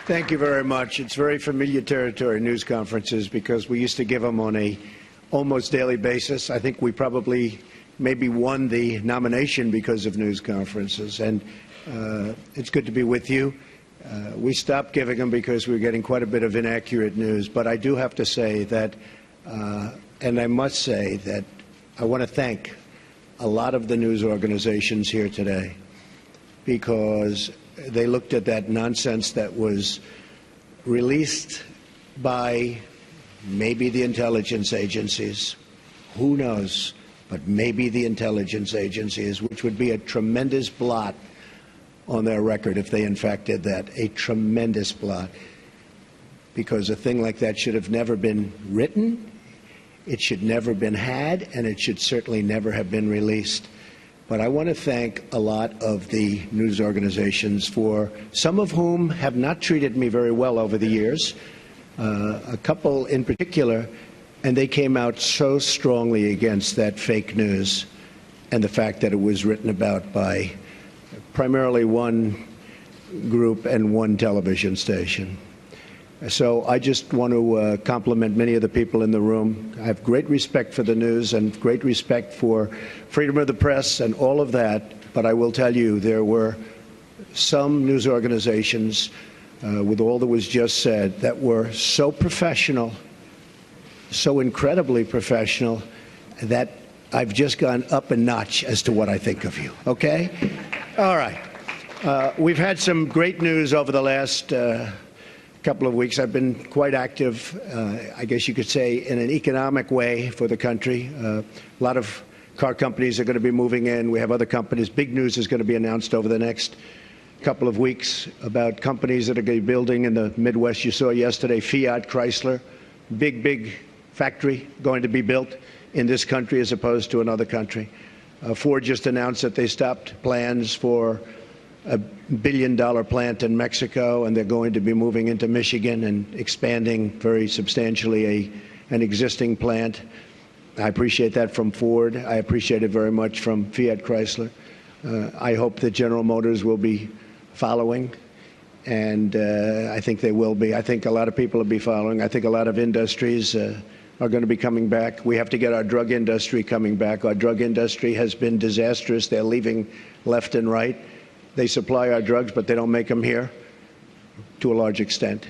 Thank you very much. It's very familiar territory, news conferences, because we used to give them on a almost daily basis. I think we probably maybe won the nomination because of news conferences, and it's good to be with you. We stopped giving them because we were getting quite a bit of inaccurate news, but I do have to say that, and I must say that I want to thank a lot of the news organizations here today, because they looked at that nonsense that was released by maybe the intelligence agencies, who knows, but maybe the intelligence agencies, which would be a tremendous blot on their record if they in fact did that, a tremendous blot, because a thing like that should have never been written, it should never have been had, and it should certainly never have been released. But I want to thank a lot of the news organizations, for some of whom have not treated me very well over the years, a couple in particular, and they came out so strongly against that fake news and the fact that it was written about by primarily one group and one television station. So I just want to compliment many of the people in the room. I have great respect for the news and great respect for freedom of the press and all of that, but I will tell you there were some news organizations, with all that was just said, that were so professional, so incredibly professional, that I've just gone up a notch as to what I think of you, okay? All right. We've had some great news over the last couple of weeks. I've been quite active, I guess you could say, in an economic way for the country. A lot of car companies are going to be moving in. We have other companies. Big news is going to be announced over the next couple of weeks about companies that are going to be building in the Midwest. You saw yesterday Fiat, Chrysler, big factory going to be built in this country as opposed to another country. Ford just announced that they stopped plans for a billion-dollar plant in Mexico, and they're going to be moving into Michigan and expanding very substantially an existing plant. I appreciate that from Ford. I appreciate it very much from Fiat Chrysler. I hope that General Motors will be following, and I think they will be. I think a lot of people will be following. I think a lot of industries are going to be coming back. We have to get our drug industry coming back. Our drug industry has been disastrous. They're leaving left and right. They supply our drugs, but they don't make them here to a large extent.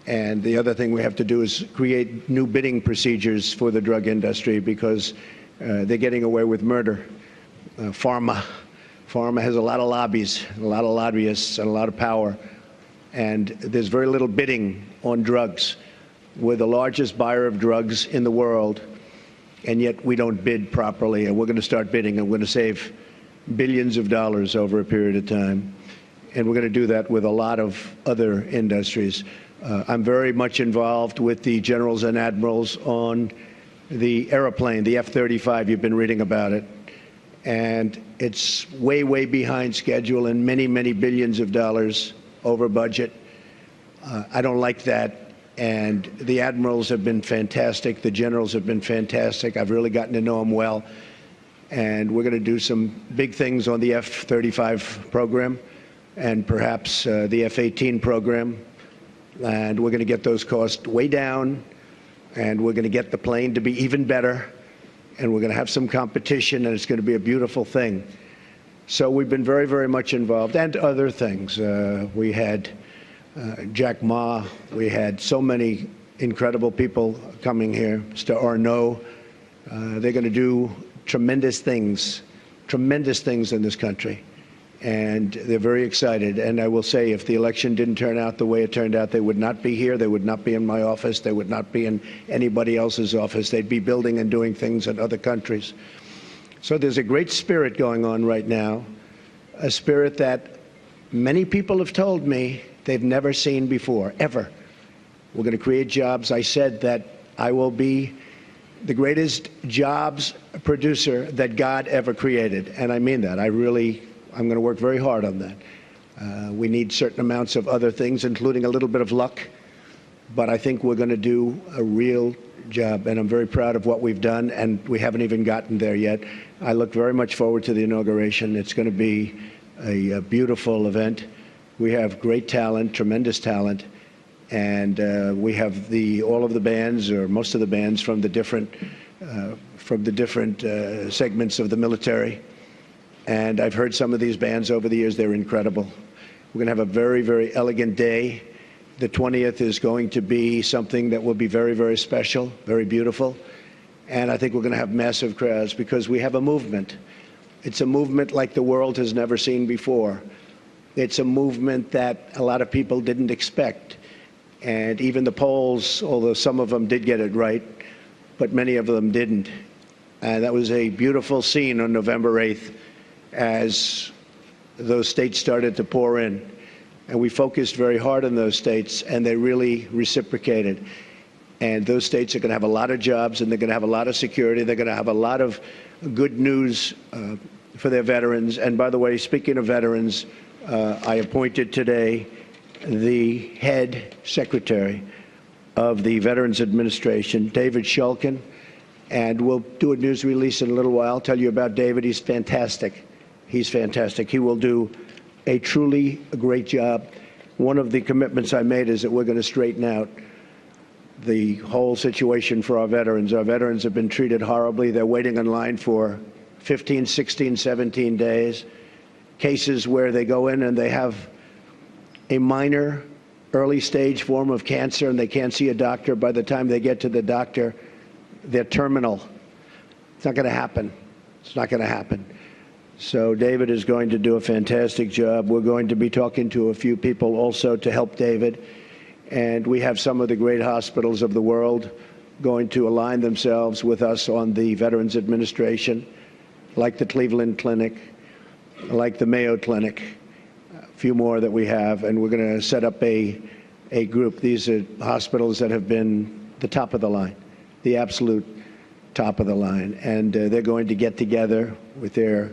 And the other thing we have to do is create new bidding procedures for the drug industry, because they're getting away with murder. Pharma has a lot of lobbies, a lot of lobbyists, and a lot of power. And there's very little bidding on drugs. We're the largest buyer of drugs in the world, and yet we don't bid properly. And we're going to start bidding, and we're going to save billions of dollars over a period of time. And we're going to do that with a lot of other industries. I'm very much involved with the generals and admirals on the airplane, the F-35. You've been reading about it. And it's way behind schedule and many billions of dollars over budget. I don't like that. And the admirals have been fantastic. The generals have been fantastic. I've really gotten to know them well. And we're going to do some big things on the F-35 program and perhaps the F-18 program. And we're going to get those costs way down, and we're going to get the plane to be even better, and we're going to have some competition, and it's going to be a beautiful thing. So we've been very much involved, and other things. We had Jack Ma. We had so many incredible people coming here. Mr. Arnault. They're going to do tremendous things in this country, and they're very excited. And I will say, if the election didn't turn out the way it turned out, they would not be here. They would not be in my office. They would not be in anybody else's office. They'd be building and doing things in other countries. So there's a great spirit going on right now, a spirit that many people have told me they've never seen before, ever. We're going to create jobs. I said that I will be the greatest jobs producer that God ever created, and I mean that. I'm going to work very hard on that. We need certain amounts of other things, including a little bit of luck, but I think we're going to do a real job, and I'm very proud of what we've done, and we haven't even gotten there yet. I look very much forward to the inauguration. It's going to be a beautiful event. We have great talent, tremendous talent, and we have all of the bands, or most of the bands, from the different segments of the military. And I've heard some of these bands over the years. They're incredible. We're going to have a very, very elegant day. The 20th is going to be something that will be very, very special, very beautiful. And I think we're going to have massive crowds because we have a movement. It's a movement like the world has never seen before. It's a movement that a lot of people didn't expect. And even the polls, although some of them did get it right, but many of them didn't. And that was a beautiful scene on November 8th as those states started to pour in. And we focused very hard on those states, and they really reciprocated. And those states are going to have a lot of jobs, and they're going to have a lot of security. They're going to have a lot of good news for their veterans. And by the way, speaking of veterans, I appointed today the head secretary of the Veterans Administration, David Shulkin, and we'll do a news release in a little while, tell you about David. He's fantastic. He's fantastic. He will do a truly great job. One of the commitments I made is that we're going to straighten out the whole situation for our veterans. Our veterans have been treated horribly. They're waiting in line for 15, 16, 17 days. Cases where they go in and they have a minor early stage form of cancer and they can't see a doctor. By the time they get to the doctor, they're terminal. It's not going to happen. It's not going to happen. So David is going to do a fantastic job. We're going to be talking to a few people also to help David. And we have some of the great hospitals of the world going to align themselves with us on the Veterans Administration, like the Cleveland Clinic, like the Mayo Clinic, a few more that we have. And we're going to set up a group. These are hospitals that have been the top of the line, the absolute top of the line. And they're going to get together with their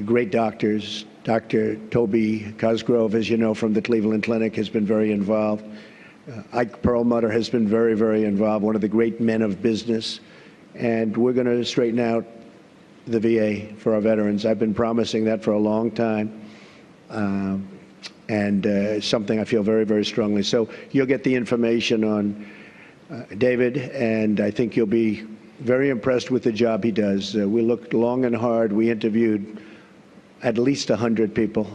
great doctors. Dr. Toby Cosgrove, as you know, from the Cleveland Clinic, has been very involved. Ike Perlmutter has been very, very involved, one of the great men of business. And we're going to straighten out the VA for our veterans. I've been promising that for a long time. It's something I feel very, very strongly. So you'll get the information on David, and I think you'll be very impressed with the job he does. We looked long and hard. We interviewed at least 100 people,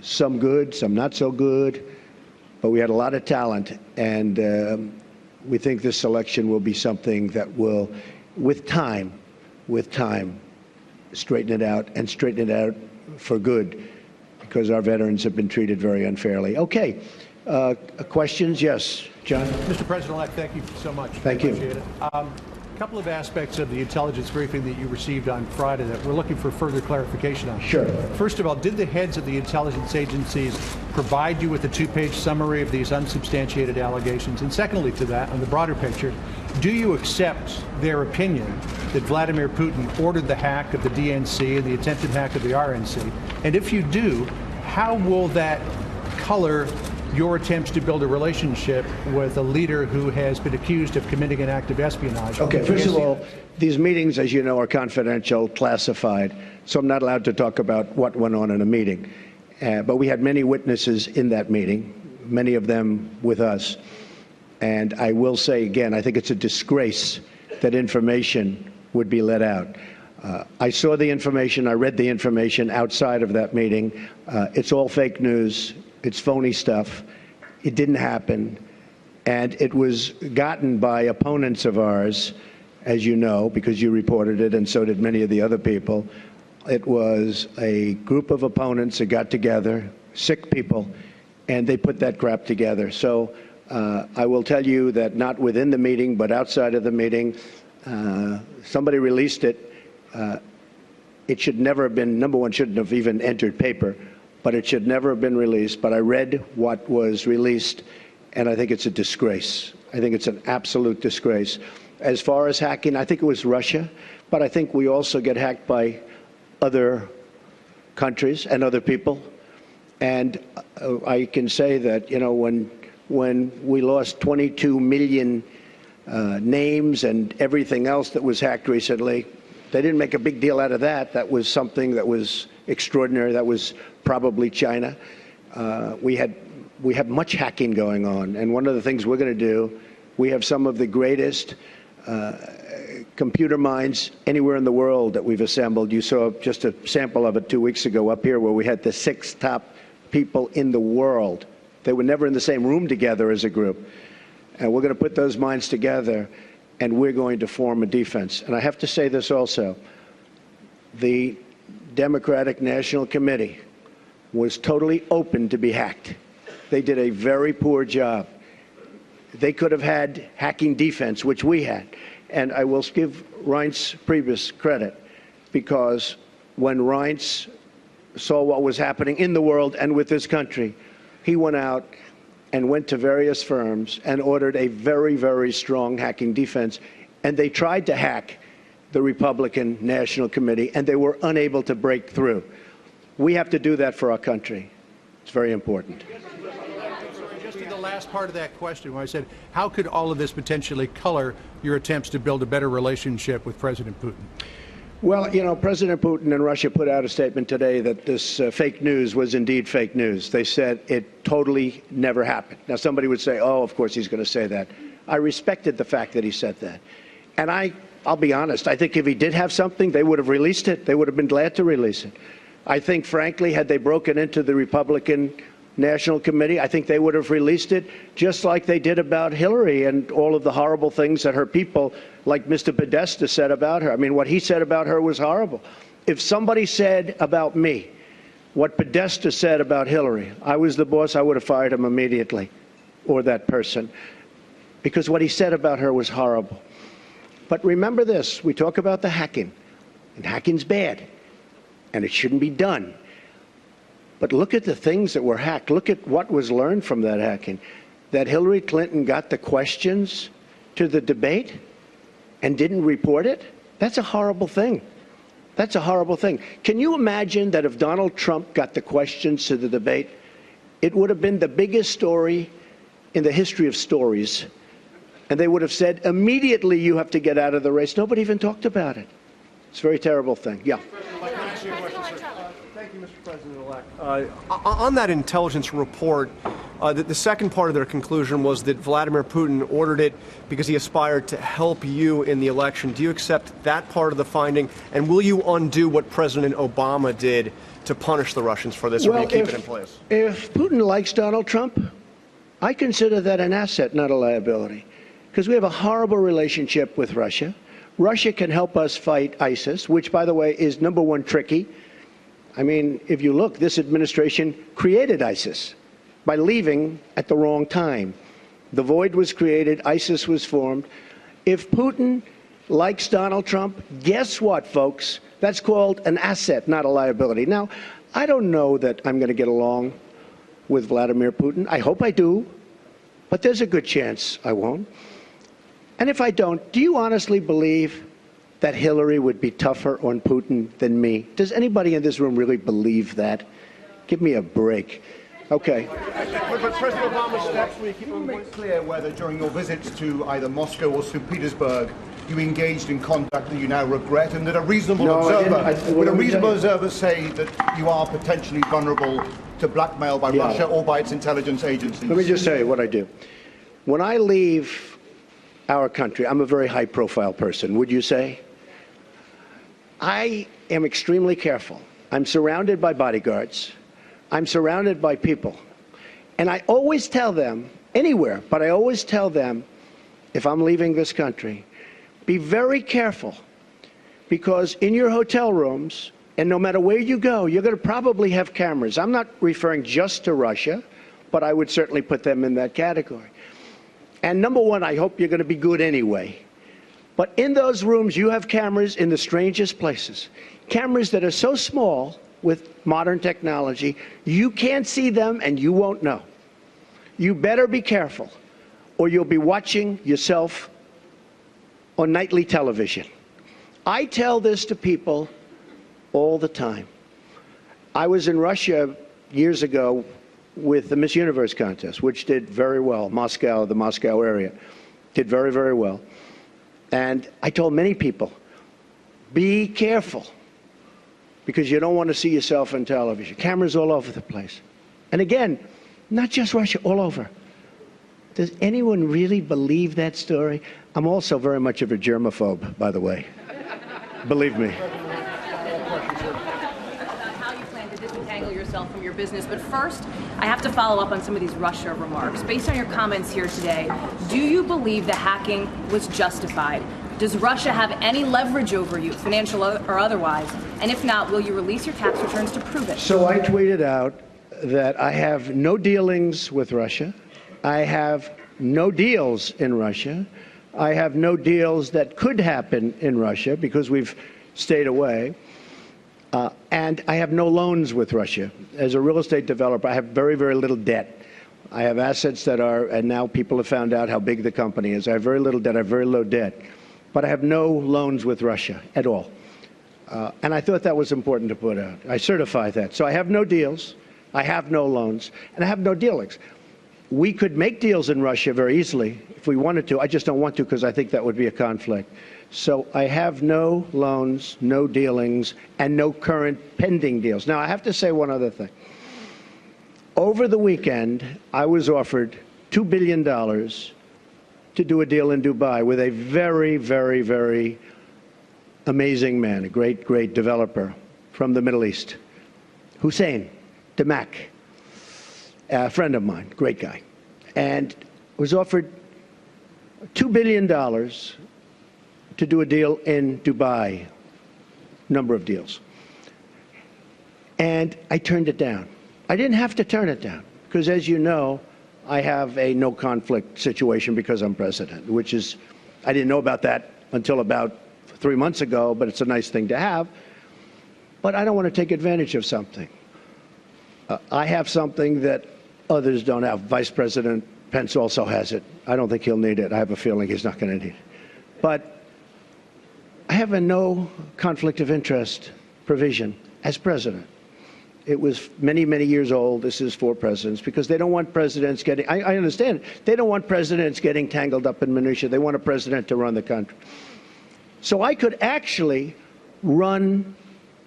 some good, some not so good, but we had a lot of talent, and we think this selection will be something that will, with time, straighten it out, and straighten it out for good, because our veterans have been treated very unfairly. Okay, questions? Yes, John? Mr. President-elect, thank you so much. Thank you. Appreciate it. A couple of aspects of the intelligence briefing that you received on Friday that we're looking for further clarification on. Sure. First of all, did the heads of the intelligence agencies provide you with a two-page summary of these unsubstantiated allegations? And secondly to that, on the broader picture, do you accept their opinion that Vladimir Putin ordered the hack of the DNC and the attempted hack of the RNC? And if you do, how will that color your attempts to build a relationship with a leader who has been accused of committing an act of espionage? Okay, first of all, these meetings, as you know, are confidential, classified, so I'm not allowed to talk about what went on in a meeting. But we had many witnesses in that meeting, many of them with us. And I will say again, I think it's a disgrace that information would be let out. I saw the information, I read the information outside of that meeting. It's all fake news. It's phony stuff. It didn't happen. And it was gotten by opponents of ours, as you know, because you reported it, and so did many of the other people. It was a group of opponents that got together, sick people, and they put that crap together. So I will tell you that not within the meeting, but outside of the meeting, somebody released it. It should never have been, number one, shouldn't have even entered paper, but it should never have been released. But I read what was released, and I think it's a disgrace. I think it's an absolute disgrace. As far as hacking, I think it was Russia, but I think we also get hacked by other countries and other people. And I can say that, you know, when we lost 22 million names and everything else that was hacked recently, they didn't make a big deal out of that. That was something that was extraordinary. That was probably China. we have much hacking going on. And one of the things we're going to do, we have some of the greatest computer minds anywhere in the world that we've assembled. You saw just a sample of it 2 weeks ago up here, where we had the 6 top people in the world. They were never in the same room together as a group. And we're going to put those minds together, and we're going to form a defense. And I have to say this also. The Democratic National Committee was totally open to be hacked. They did a very poor job. They could have had hacking defense, which we had. And I will give Reince Priebus credit, because when Reince saw what was happening in the world and with this country, he went out and went to various firms and ordered a very, very strong hacking defense. And they tried to hack the Republican National Committee, and they were unable to break through. We have to do that for our country. It's very important. Just in the last part of that question, when I said, how could all of this potentially color your attempts to build a better relationship with President Putin? Well, you know, President Putin and Russia put out a statement today that this fake news was indeed fake news. They said it totally never happened. Now, somebody would say, oh, of course he's going to say that. I respected the fact that he said that. And I'll be honest, I think if he did have something, they would have released it. They would have been glad to release it. I think, frankly, had they broken into the Republican National Committee, I think they would have released it, just like they did about Hillary and all of the horrible things that her people, like Mr. Podesta, said about her. I mean, what he said about her was horrible. If somebody said about me what Podesta said about Hillary, I was the boss, I would have fired him immediately, or that person, because what he said about her was horrible. But remember this, we talk about the hacking, and hacking's bad, and it shouldn't be done. But look at the things that were hacked. Look at what was learned from that hacking. That Hillary Clinton got the questions to the debate and didn't report it? That's a horrible thing. That's a horrible thing. Can you imagine that if Donald Trump got the questions to the debate, it would have been the biggest story in the history of stories. And they would have said, immediately you have to get out of the race. Nobody even talked about it. It's a very terrible thing. Yeah. Thank you, Mr. President-elect. On that intelligence report, the second part of their conclusion was that Vladimir Putin ordered it because he aspired to help you in the election. Do you accept that part of the finding? And will you undo what President Obama did to punish the Russians for this, or will you keep it in place? If Putin likes Donald Trump, I consider that an asset, not a liability, because we have a horrible relationship with Russia. Russia can help us fight ISIS, which, by the way, is #1 tricky. I mean, if you look, this administration created ISIS by leaving at the wrong time. The void was created, ISIS was formed. If Putin likes Donald Trump, guess what, folks? That's called an asset, not a liability. Now, I don't know that I'm going to get along with Vladimir Putin. I hope I do, but there's a good chance I won't. And if I don't, do you honestly believe that Hillary would be tougher on Putin than me? Does anybody in this room really believe that? Give me a break. Okay. But President Obama's steps, will you keep on make clear whether during your visits to either Moscow or St. Petersburg you engaged in conduct that you now regret, and that a reasonable observer say that you are potentially vulnerable to blackmail by Russia or by its intelligence agencies? Let me just tell you what I do. When I leave our country, I'm a very high-profile person, would you say? I am extremely careful. I'm surrounded by bodyguards. I'm surrounded by people. And I always tell them, anywhere, but I always tell them, if I'm leaving this country, be very careful, because in your hotel rooms, and no matter where you go, you're going to probably have cameras. I'm not referring just to Russia, but I would certainly put them in that category. And #1, I hope you're going to be good anyway. But in those rooms, you have cameras in the strangest places. Cameras that are so small with modern technology, you can't see them and you won't know. You better be careful, or you'll be watching yourself on nightly television. I tell this to people all the time. I was in Russia years ago with the Miss Universe contest, which did very well. Moscow, the Moscow area, did very, very well. And I told many people, be careful, because you don't want to see yourself on television. Cameras all over the place. And again, not just Russia, all over. Does anyone really believe that story? I'm also very much of a germaphobe, by the way. Believe me. How you plan to disentangle yourself from your business, but first, I have to follow up on some of these Russia remarks. Based on your comments here today, do you believe the hacking was justified? Does Russia have any leverage over you, financial or otherwise? And if not, will you release your tax returns to prove it? So I tweeted out that I have no dealings with Russia. I have no deals in Russia. I have no deals that could happen in Russia because we've stayed away. And I have no loans with Russia. As a real estate developer, I have very, very little debt. I have assets that are, and now people have found out how big the company is. I have very little debt. I have very low debt. But I have no loans with Russia at all. And I thought that was important to put out. I certify that. So I have no deals. I have no loans. And I have no dealings. We could make deals in Russia very easily if we wanted to. I just don't want to because I think that would be a conflict. So I have no loans, no dealings, and no current pending deals. Now, I have to say one other thing. Over the weekend, I was offered $2 billion to do a deal in Dubai with a very, very, very amazing man, a great, great developer from the Middle East, Hussein Damak, a friend of mine, great guy, and was offered $2 billion to do a deal in Dubai, number of deals. And I turned it down. I didn't have to turn it down because, as you know, I have a no conflict situation because I'm president, which is, I didn't know about that until about 3 months ago, but it's a nice thing to have. But I don't want to take advantage of something. I have something that others don't have. Vice President Pence also has it. I don't think he'll need it. I have a feeling he's not going to need it. But I have a no conflict of interest provision as president. It was many, many years old. This is for presidents because they don't want presidents getting, I understand, they don't want presidents getting tangled up in minutiae. They want a president to run the country. So I could actually run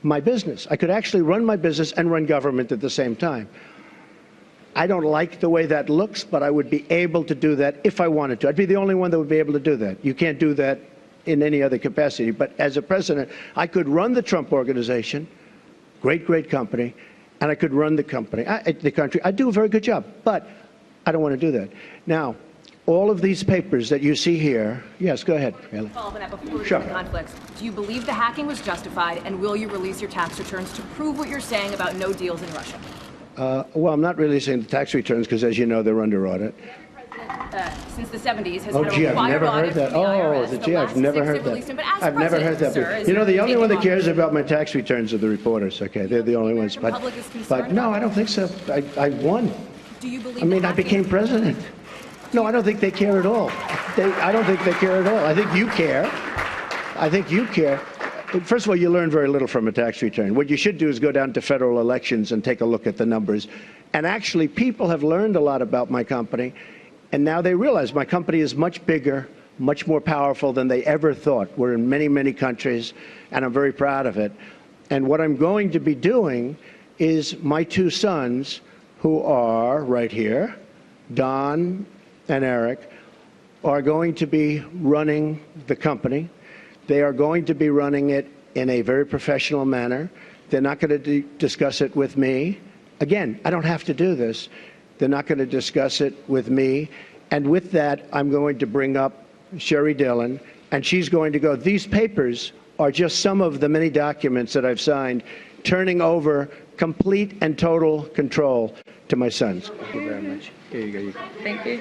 my business. I could actually run my business and run government at the same time. I don't like the way that looks, but I would be able to do that if I wanted to. I'd be the only one that would be able to do that. You can't do that in any other capacity. But as a president, I could run the Trump Organization, great, great company, and I could run the company, the country. I do a very good job, but I don't want to do that. Now, all of these papers that you see here, yes, go ahead, Meryl. Follow up on that before we get to conflicts. Do you believe the hacking was justified, and will you release your tax returns to prove what you're saying about no deals in Russia? Well, I'm not releasing the tax returns because, as you know, they're under audit. Since the 70s has Oh, had a gee, I've required never heard audit that. from the IRS. Oh, gee, I've never heard that. I've never heard that. Sir, You know, the only one that cares taking about my tax returns are the reporters. Okay, they're the only ones. The public is concerned But no, about I don't think so. I won. Do you believe? I mean, the I hacking- became president. No, I don't think they care at all. I don't think they care at all. I think you care. I think you care. First of all, you learn very little from a tax return. What you should do is go down to federal elections and take a look at the numbers. And actually, people have learned a lot about my company, and now they realize my company is much bigger, much more powerful than they ever thought. We're in many, many countries, and I'm very proud of it. And what I'm going to be doing is my two sons, who are right here, Don and Eric, are going to be running the company. They are going to be running it in a very professional manner. They're not going to discuss it with me. Again, I don't have to do this. They're not going to discuss it with me. And with that, I'm going to bring up Sherry Dillon, and she's going to go, these papers are just some of the many documents that I've signed, turning over complete and total control to my sons. Thank you very much. Here you go. Thank you.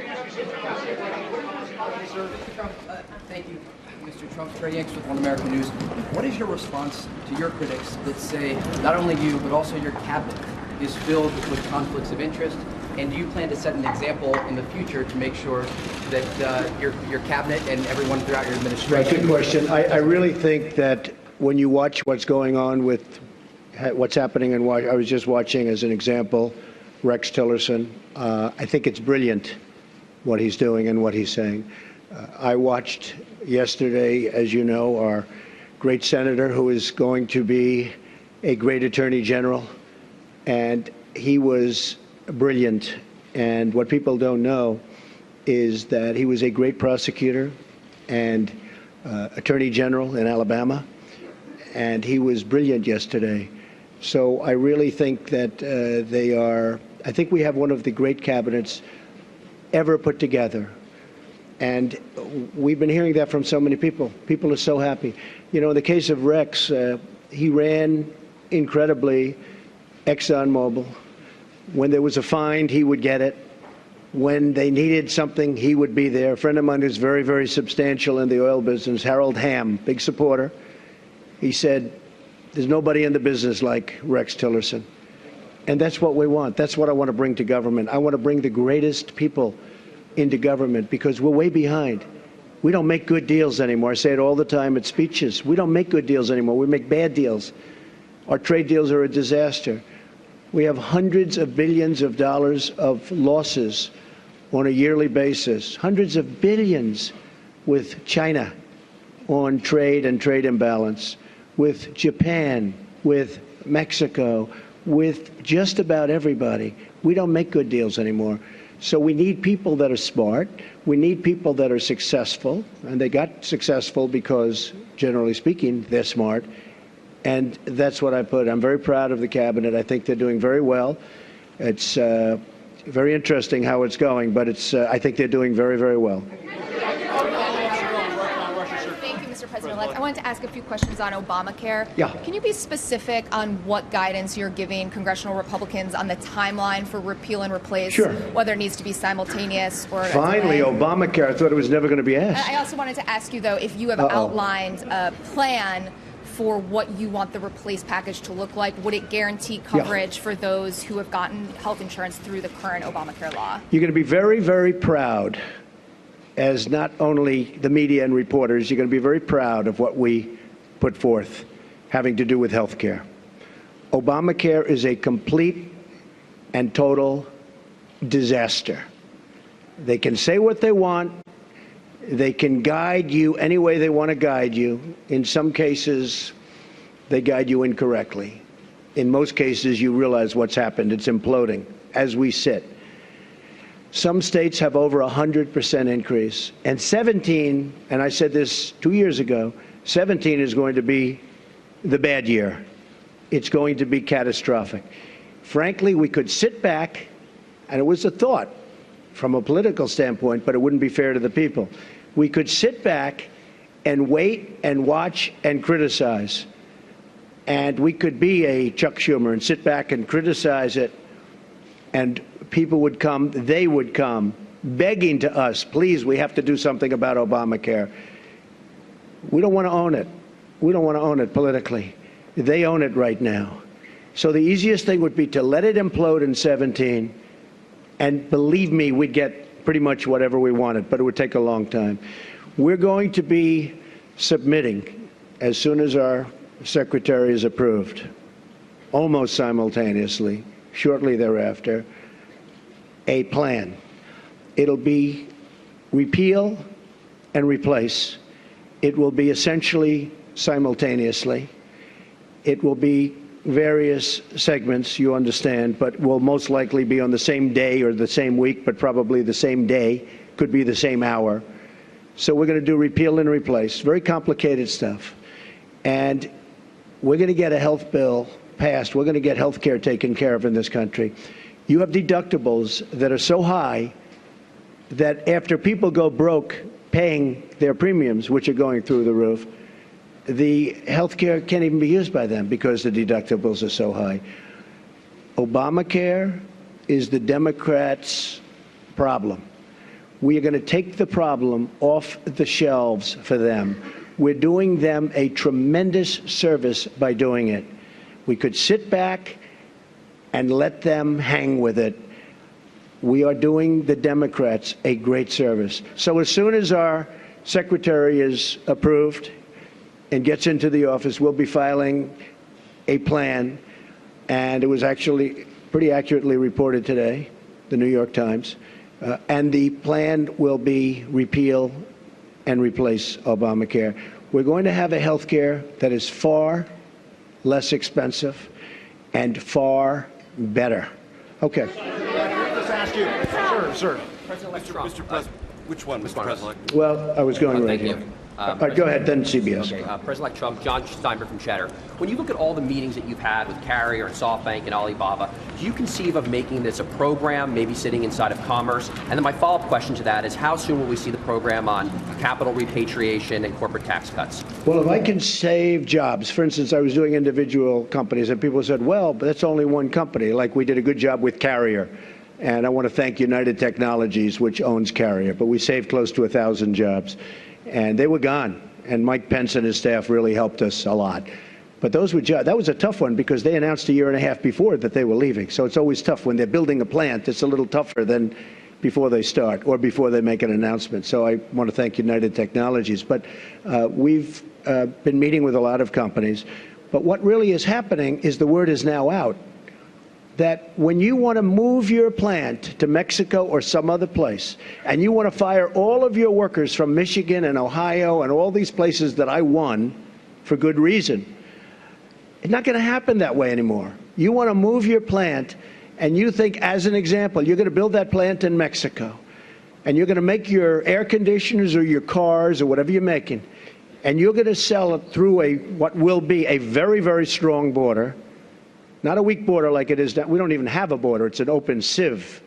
Thank you, Mr. Trump. Trey Yanks with One American News. What is your response to your critics that say not only you, but also your cabinet is filled with conflicts of interest? And do you plan to set an example in the future to make sure that your cabinet and everyone throughout your administration? Right, good question. I really think that when you watch what's going on with what's happening in Washington, I was just watching, as an example, Rex Tillerson. I think it's brilliant what he's doing and what he's saying. I watched yesterday, as you know, our great senator who is going to be a great attorney general, and he was brilliant. And what people don't know is that he was a great prosecutor and attorney general in Alabama, and he was brilliant yesterday. So I really think that I think we have one of the great cabinets ever put together. And we've been hearing that from so many people. People are so happy. You know, in the case of Rex, he ran incredibly ExxonMobil. When there was a find, he would get it. When they needed something, he would be there. A friend of mine who's very, very substantial in the oil business, Harold Hamm, big supporter, he said, there's nobody in the business like Rex Tillerson. And that's what we want. That's what I want to bring to government. I want to bring the greatest people into government because we're way behind. We don't make good deals anymore. I say it all the time at speeches. We don't make good deals anymore. We make bad deals. Our trade deals are a disaster. We have hundreds of billions of dollars of losses on a yearly basis, hundreds of billions with China on trade and trade imbalance, with Japan, with Mexico, with just about everybody. We don't make good deals anymore. So we need people that are smart. We need people that are successful. And they got successful because, generally speaking, they're smart. And that's what I put. I'm very proud of the cabinet. I think they're doing very well. It's very interesting how it's going, but I think they're doing very, very well. Thank you, Mr. President-elect. I wanted to ask a few questions on Obamacare. Yeah. Can you be specific on what guidance you're giving congressional Republicans on the timeline for repeal and replace? Sure. Whether it needs to be simultaneous or Finally, Obamacare. I thought it was never going to be asked. I also wanted to ask you, though, if you have outlined a plan for what you want the replace package to look like. Would it guarantee coverage for those who have gotten health insurance through the current Obamacare law? You're going to be very, very proud, as not only the media and reporters, you're going to be very proud of what we put forth having to do with health care. Obamacare is a complete and total disaster. They can say what they want. They can guide you any way they want to guide you. In some cases, they guide you incorrectly. In most cases, you realize what's happened. It's imploding as we sit. Some states have over 100% increase. And 17, and I said this 2 years ago, 17 is going to be the bad year. It's going to be catastrophic. Frankly, we could sit back, and it was a thought from a political standpoint, but it wouldn't be fair to the people. We could sit back and wait and watch and criticize. And we could be a Chuck Schumer and sit back and criticize it. And people would come, they would come, begging to us, please, we have to do something about Obamacare. We don't want to own it. We don't want to own it politically. They own it right now. So the easiest thing would be to let it implode in 17. And believe me, we'd get pretty much whatever we wanted, but it would take a long time. We're going to be submitting, as soon as our secretary is approved, almost simultaneously, shortly thereafter, a plan. It'll be repeal and replace. It will be essentially simultaneously. It will be various segments, you understand, but will most likely be on the same day or the same week, but probably the same day, could be the same hour. So we're going to do repeal and replace, very complicated stuff. And we're going to get a health bill passed. We're going to get health care taken care of in this country. You have deductibles that are so high that after people go broke paying their premiums, which are going through the roof, the health care can't even be used by them because the deductibles are so high. Obamacare is the Democrats' problem. We are going to take the problem off the shelves for them. We're doing them a tremendous service by doing it. We could sit back and let them hang with it. We are doing the Democrats a great service. So as soon as our secretary is approved and gets into the office, we'll be filing a plan. And it was actually pretty accurately reported today, the New York Times. And the plan will be repeal and replace Obamacare. We're going to have a health care that is far less expensive and far better. Okay. just asked you. Sir. Mr. President, which one, Mr. President? Well, I was going right Thank here. you. All right, go ahead, then CBS. Okay, President-elect Trump, John Steinberg from Cheddar. When you look at all the meetings that you've had with Carrier and SoftBank and Alibaba, do you conceive of making this a program, maybe sitting inside of Commerce? And then my follow-up question to that is, how soon will we see the program on capital repatriation and corporate tax cuts? Well, if I can save jobs, for instance, I was doing individual companies, and people said, well, but that's only one company. Like, we did a good job with Carrier. And I want to thank United Technologies, which owns Carrier. But we saved close to 1,000 jobs. And they were gone. And Mike Pence and his staff really helped us a lot. But those were that was a tough one because they announced a year and a half before that they were leaving. So it's always tough when they're building a plant. It's a little tougher than before they start or before they make an announcement. So I want to thank United Technologies. But we've been meeting with a lot of companies. But what really is happening is the word is now out that when you want to move your plant to Mexico or some other place, and you want to fire all of your workers from Michigan and Ohio and all these places that I won for good reason, it's not going to happen that way anymore. You want to move your plant, and you think, as an example, you're going to build that plant in Mexico, and you're going to make your air conditioners or your cars or whatever you're making, and you're going to sell it through what will be a very, very strong border. Not a weak border like it is now. We don't even have a border. It's an open sieve.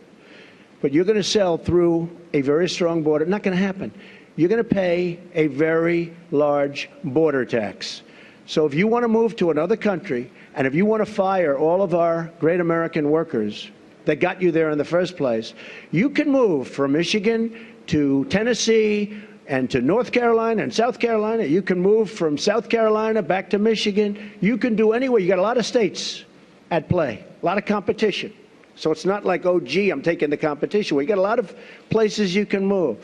But you're going to sell through a very strong border. Not going to happen. You're going to pay a very large border tax. So if you want to move to another country, and if you want to fire all of our great American workers that got you there in the first place, you can move from Michigan to Tennessee and to North Carolina and South Carolina. You can move from South Carolina back to Michigan. You can do anywhere. You got a lot of states at play, a lot of competition. So it's not like, oh, gee, I'm taking the competition. Well, you got a lot of places you can move.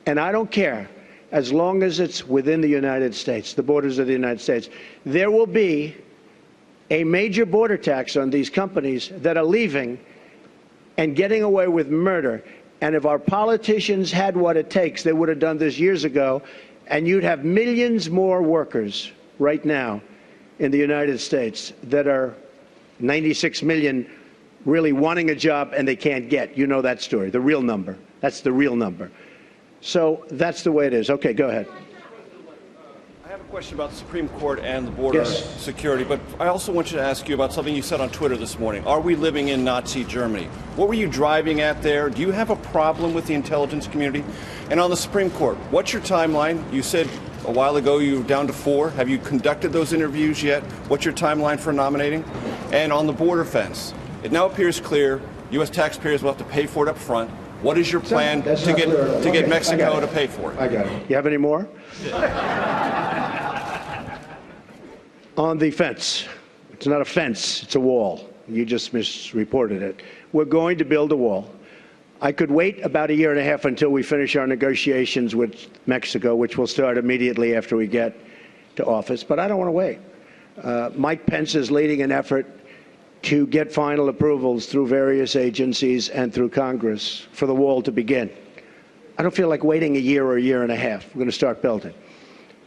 And I don't care, as long as it's within the United States, the borders of the United States. There will be a major border tax on these companies that are leaving and getting away with murder. And if our politicians had what it takes, they would have done this years ago, and you'd have millions more workers right now in the United States that are 96 million really wanting a job and they can't get. You know that story, the real number. That's the real number. So that's the way it is. Okay, go ahead. I have a question about the Supreme Court and the border Yes. security, but I also want you to ask you about something you said on Twitter this morning. Are we living in Nazi Germany? What were you driving at there? Do you have a problem with the intelligence community? And on the Supreme Court, what's your timeline? You said a while ago you were down to 4. Have you conducted those interviews yet? What's your timeline for nominating? And on the border fence, it now appears clear U.S. taxpayers will have to pay for it up front. What is your plan to get Mexico to pay for it? I got it. You have any more? On the fence. It's not a fence, it's a wall. You just misreported it. We're going to build a wall. I could wait about a year and a half until we finish our negotiations with Mexico, which will start immediately after we get to office, but I don't want to wait. Mike Pence is leading an effort to get final approvals through various agencies and through Congress for the wall to begin. I don't feel like waiting a year or a year and a half. We're going to start building.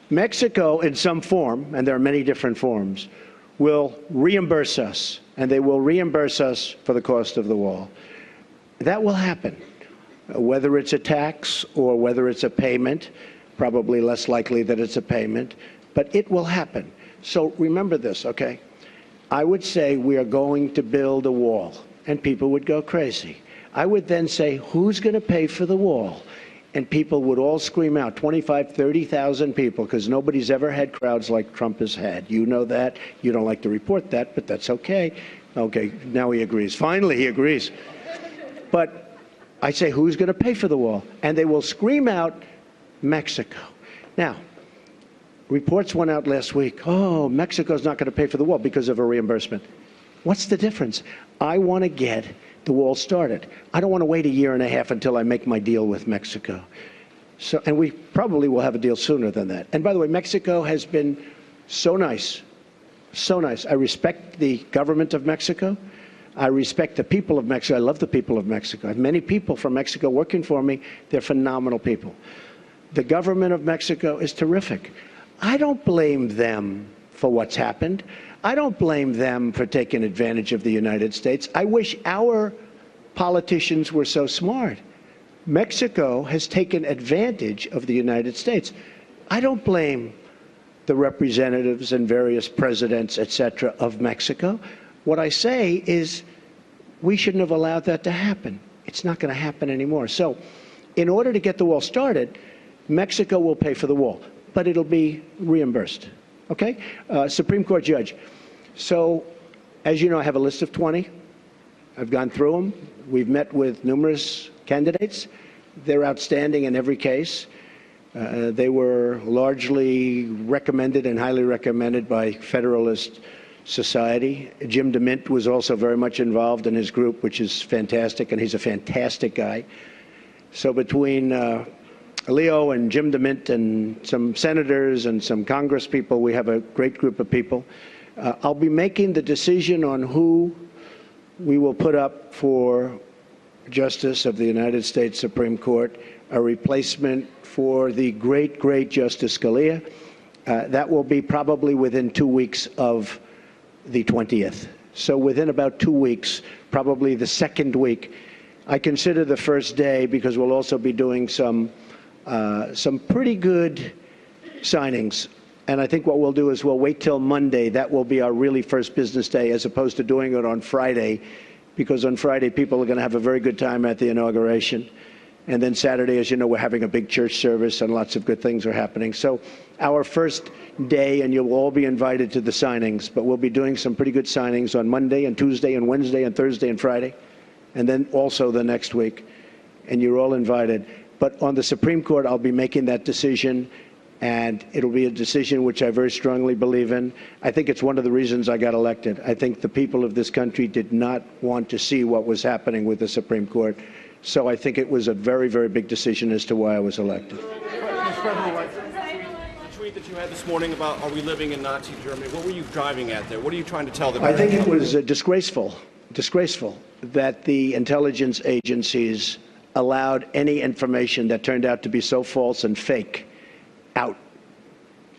Mexico, in some form, and there are many different forms, will reimburse us, and they will reimburse us for the cost of the wall. That will happen, whether it's a tax or whether it's a payment, probably less likely that it's a payment, but it will happen. So remember this, okay? I would say we are going to build a wall, and people would go crazy. I would then say, who's going to pay for the wall? And people would all scream out, 25, 30,000 people, because nobody's ever had crowds like Trump has had. You know that. You don't like to report that, but that's okay. Okay, now he agrees. Finally, he agrees. But I say, who's going to pay for the wall? And they will scream out, Mexico. Now, reports went out last week, oh, Mexico's not going to pay for the wall because of a reimbursement. What's the difference? I want to get the wall started. I don't want to wait a year and a half until I make my deal with Mexico. So, and we probably will have a deal sooner than that. And by the way, Mexico has been so nice, so nice. I respect the government of Mexico. I respect the people of Mexico. I love the people of Mexico. I have many people from Mexico working for me. They're phenomenal people. The government of Mexico is terrific. I don't blame them for what's happened. I don't blame them for taking advantage of the United States. I wish our politicians were so smart. Mexico has taken advantage of the United States. I don't blame the representatives and various presidents, etc., of Mexico. What I say is we shouldn't have allowed that to happen. It's not going to happen anymore. So in order to get the wall started, Mexico will pay for the wall, but it'll be reimbursed. Okay? Supreme Court judge. So, as you know, I have a list of 20. I've gone through them. We've met with numerous candidates. They're outstanding in every case. They were largely recommended and highly recommended by Federalist Society. Jim DeMint was also very much involved in his group, which is fantastic, and he's a fantastic guy. So between Leo and Jim DeMint and some senators and some Congress people, we have a great group of people. I'll be making the decision on who we will put up for Justice of the United States Supreme Court, a replacement for the great, great Justice Scalia. That will be probably within 2 weeks of the 20th. So within about 2 weeks, probably the second week. I consider the first day because we'll also be doing some pretty good signings. And I think what we'll do is we'll wait till Monday. That will be our really first business day, as opposed to doing it on Friday, because on Friday people are going to have a very good time at the inauguration. And then Saturday, as you know, we're having a big church service and lots of good things are happening. So our first day, and you'll all be invited to the signings, but we'll be doing some pretty good signings on Monday and Tuesday and Wednesday and Thursday and Friday, and then also the next week. And you're all invited. But on the Supreme Court, I'll be making that decision, and it'll be a decision which I very strongly believe in. I think it's one of the reasons I got elected. I think the people of this country did not want to see what was happening with the Supreme Court. So I think it was a very, very big decision as to why I was elected. The tweet that you had this morning about are we living in Nazi Germany, what were you driving at there? What are you trying to tell them? I think it was disgraceful that the intelligence agencies allowed any information that turned out to be so false and fake out.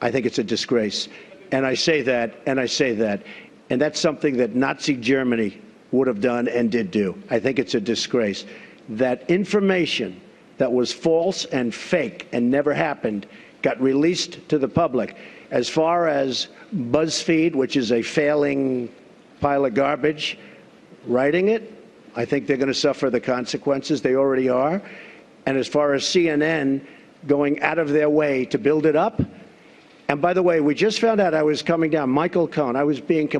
I think it's a disgrace. And I say that, and that's something that Nazi Germany would have done and did do. I think it's a disgrace. That information that was false and fake and never happened got released to the public. As far as BuzzFeed, which is a failing pile of garbage, writing it, I think they're going to suffer the consequences. They already are. And as far as CNN going out of their way to build it up, and by the way, we just found out I was coming down. Michael Cohen,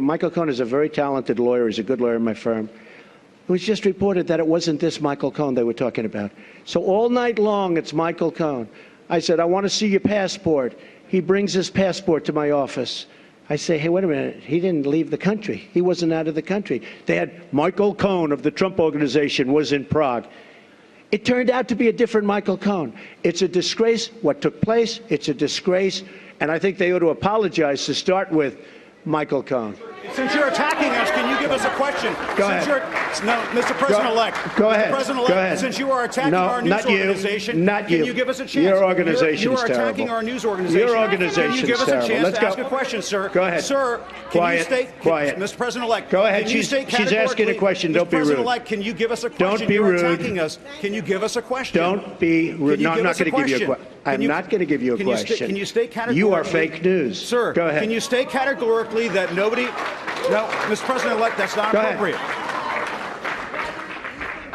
Michael Cohen is a very talented lawyer. He's a good lawyer in my firm. It was just reported that it wasn't this Michael Cohen they were talking about. So all night long, it's Michael Cohen. I said, I want to see your passport. He brings his passport to my office. I say, hey, wait a minute. He didn't leave the country. He wasn't out of the country. They had Michael Cohen of the Trump Organization was in Prague. It turned out to be a different Michael Cohen. It's a disgrace what took place. It's a disgrace. And I think they ought to apologize to start with Michael Cohen. Since you're attacking us, can you give us a question? Go ahead. No, Mr. President-elect. Go ahead. President-elect, Go ahead. Since you are attacking our news organization, can you give us a chance? Your organization is terrible. You are attacking our news organization. Your organization is terrible. Can you give us a chance to ask a question, sir? Go ahead. Sir, quiet. Quiet. Mr. President-elect. Go ahead. She's asking a question. Don't be rude. President-elect, can you give us a question? Don't be rude. You're attacking us. Can you give us a question? Don't be rude. No, I'm not going to give you a question. I'm not going to give you a question. Can you state categorically? You are fake news. Sir, go ahead. Can you state categorically that nobody... No, Mr. President-elect, that's not appropriate.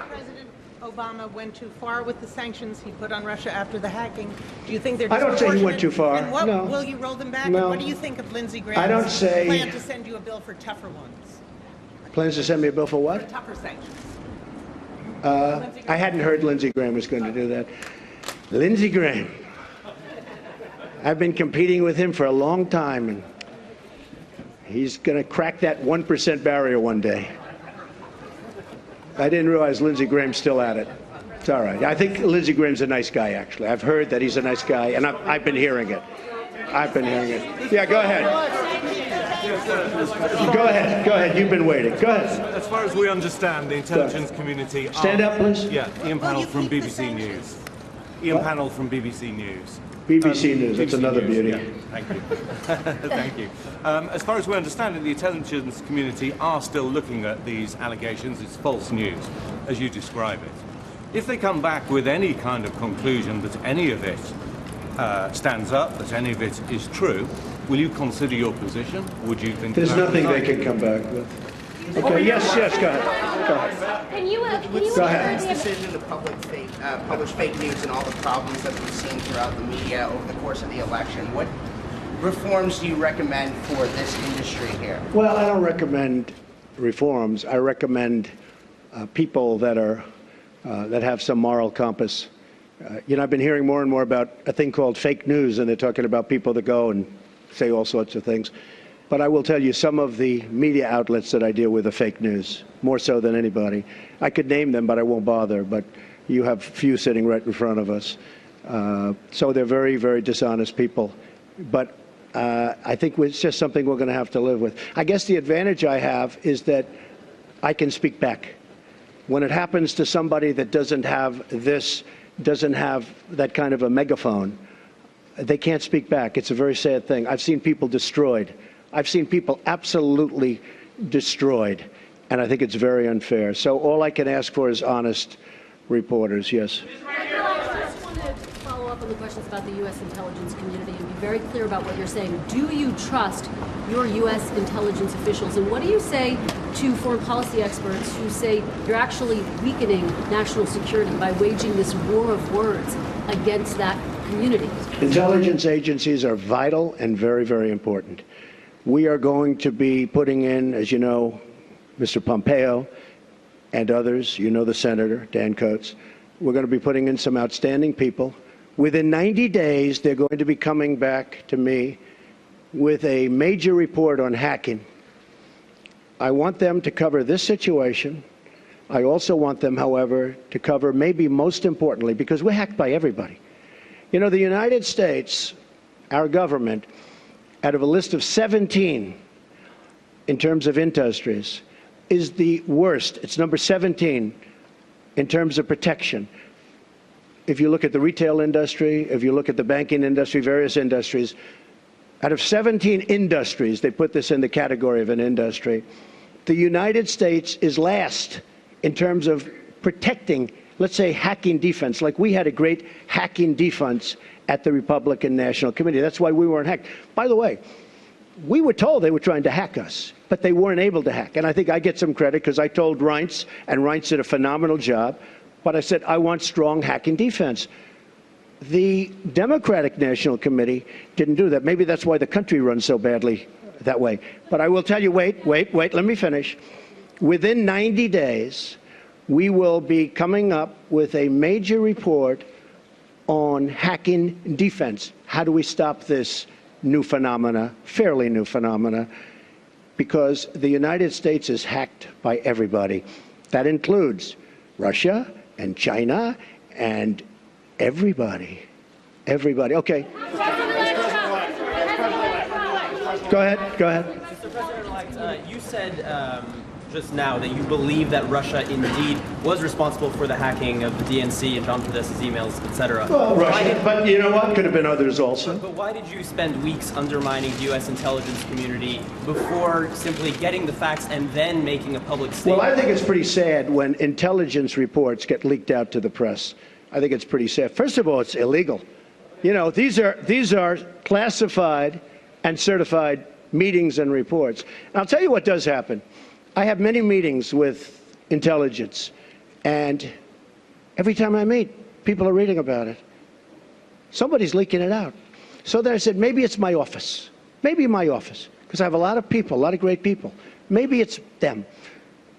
President Obama went too far with the sanctions he put on Russia after the hacking. Do you think they're I don't say he went too far. And what, no. will you roll them back? No. And what do you think of Lindsey Graham's plan to send you a bill for tougher ones? Plans to send me a bill for what? For tougher sanctions. I hadn't heard Lindsey Graham was going to do that. Lindsey Graham. I've been competing with him for a long time, and he's going to crack that 1% barrier one day. I didn't realize Lindsey Graham's still at it. It's all right. I think Lindsey Graham's a nice guy, actually. I've heard that he's a nice guy, and I've been hearing it. I've been hearing it. Yeah, go ahead. Go ahead. Go ahead. You've been waiting. Go ahead. As far as we understand, the intelligence community... Stand up, please. Yeah, Ian Powell from BBC News. Ian Pannell from BBC News. BBC News, that's BBC another News, beauty. Yeah, thank you. Thank you. As far as we understand it, the intelligence community are still looking at these allegations. It's false news, as you describe it. If they come back with any kind of conclusion that any of it stands up, that any of it is true, will you consider your position? Would you think There's nothing they can come back with. Okay, yes, go ahead. Go ahead. Can you Go ahead. this decision to publish fake news and all the problems that we've seen throughout the media over the course of the election, what reforms do you recommend for this industry here? Well, I don't recommend reforms. I recommend people that are that have some moral compass. I've been hearing more and more about a thing called fake news, and they're talking about people that go and say all sorts of things. But I will tell you, some of the media outlets that I deal with are fake news, more so than anybody. I could name them, but I won't bother. But you have a few sitting right in front of us. So they're very, very dishonest people. But I think it's just something we're going to have to live with. I guess the advantage I have is that I can speak back. When it happens to somebody that doesn't have that kind of a megaphone, they can't speak back. It's a very sad thing. I've seen people destroyed. I've seen people absolutely destroyed, and I think it's very unfair. So all I can ask for is honest reporters. Yes. I just want to follow up on the questions about the U.S. intelligence community and be very clear about what you're saying. Do you trust your U.S. intelligence officials? And what do you say to foreign policy experts who say you're actually weakening national security by waging this war of words against that community? Intelligence agencies are vital and very, very important. We are going to be putting in, as you know, Mr. Pompeo and others, the Senator, Dan Coates. We're going to be putting in some outstanding people. Within 90 days, they're going to be coming back to me with a major report on hacking. I want them to cover this situation. I also want them, however, to cover, maybe most importantly, because we're hacked by everybody. The United States, our government, out of a list of 17 in terms of industries, is the worst. It's number 17 in terms of protection. If you look at the retail industry, if you look at the banking industry, various industries, out of 17 industries, they put this in the category of an industry, the United States is last in terms of protecting, let's say, hacking defense. Like we had a great hacking defense at the Republican National Committee. That's why we weren't hacked. By the way, we were told they were trying to hack us, but they weren't able to hack. And I think I get some credit because I told Reince, and Reince did a phenomenal job, but I said, I want strong hacking defense. The Democratic National Committee didn't do that. Maybe that's why the country runs so badly that way. But I will tell you, wait, let me finish. Within 90 days, we will be coming up with a major report on hacking defense. How do we stop this new phenomena, fairly new phenomena? Because the United States is hacked by everybody. That includes Russia and China and everybody. Everybody. Okay. Go ahead. Mr. President-elect, you said just now that you believe that Russia indeed was responsible for the hacking of the DNC and John Podesta's emails, etc. Well, Russia, but you know what? Could have been others also. But why did you spend weeks undermining the U.S. intelligence community before simply getting the facts and then making a public statement? Well, I think it's pretty sad when intelligence reports get leaked out to the press. I think it's pretty sad. First of all, it's illegal. These are classified and certified meetings and reports. And I'll tell you what does happen. I have many meetings with intelligence, and every time I meet, people are reading about it. Somebody's leaking it out. So then I said, maybe it's my office. Maybe my office, because I have a lot of people, a lot of great people. Maybe it's them.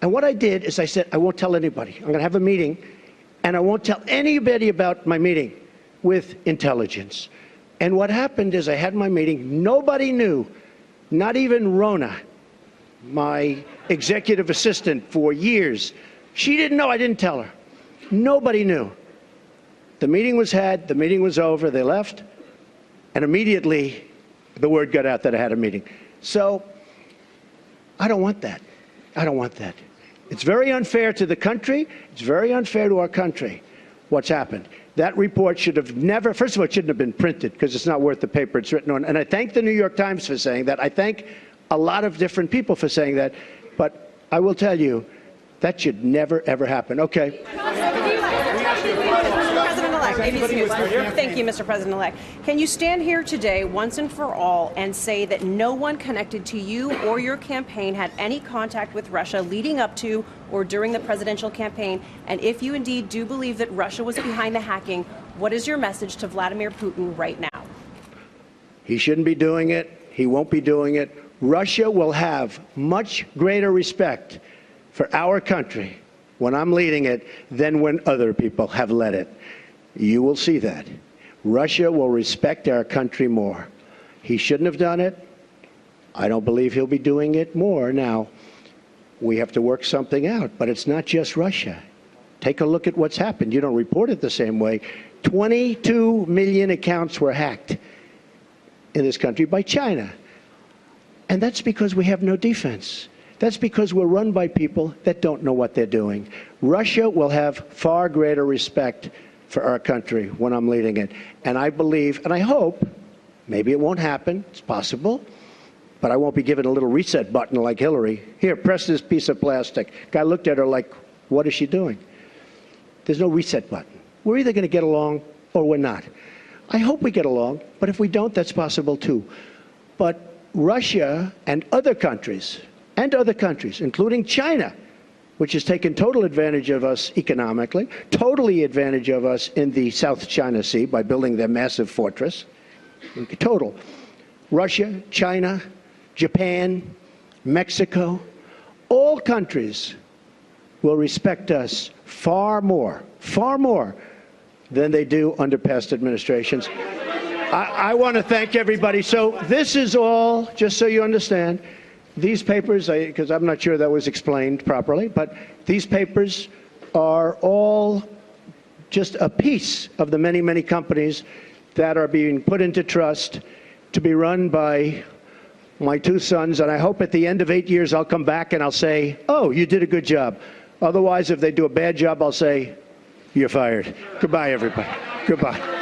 And what I did is I said, I won't tell anybody. I'm going to have a meeting, and I won't tell anybody about my meeting with intelligence. And what happened is I had my meeting. Nobody knew, not even Rona, my executive assistant for years. She didn't know. I didn't tell her. Nobody knew. The meeting was had. The meeting was over. They left. And immediately, the word got out that I had a meeting. So I don't want that. I don't want that. It's very unfair to the country. It's very unfair to our country what's happened. That report should have never, first of all, it shouldn't have been printed because it's not worth the paper it's written on. And I thank the New York Times for saying that. I thank a lot of different people for saying that. But I will tell you, that should never, ever happen. Okay. President-elect, ABC News. Thank you, Mr. President-elect. Can you stand here today, once and for all, and say that no one connected to you or your campaign had any contact with Russia leading up to or during the presidential campaign? And if you indeed do believe that Russia was behind the hacking, what is your message to Vladimir Putin right now? He shouldn't be doing it. He won't be doing it. Russia will have much greater respect for our country when I'm leading it than when other people have led it. You will see that. Russia will respect our country more. He shouldn't have done it. I don't believe he'll be doing it more now. We have to work something out, but it's not just Russia. Take a look at what's happened. You don't report it the same way. 22 million accounts were hacked in this country by China. And that's because we have no defense. That's because we're run by people that don't know what they're doing. Russia will have far greater respect for our country when I'm leading it. And I believe, and I hope, maybe it won't happen, it's possible, but I won't be given a little reset button like Hillary. Here, press this piece of plastic. Guy looked at her like, what is she doing? There's no reset button. We're either going to get along or we're not. I hope we get along, but if we don't, that's possible too. But Russia and other countries, including China, which has taken total advantage of us economically, totally advantage of us in the South China Sea by building their massive fortress. Total. Russia, China, Japan, Mexico, all countries will respect us far more than they do under past administrations. I want to thank everybody. So this is all, just so you understand, these papers, because I'm not sure that was explained properly, but these papers are all just a piece of the many, many companies that are being put into trust to be run by my two sons. And I hope at the end of 8 years I'll come back and I'll say, oh, you did a good job. Otherwise, if they do a bad job, I'll say, you're fired. Goodbye, everybody. Goodbye.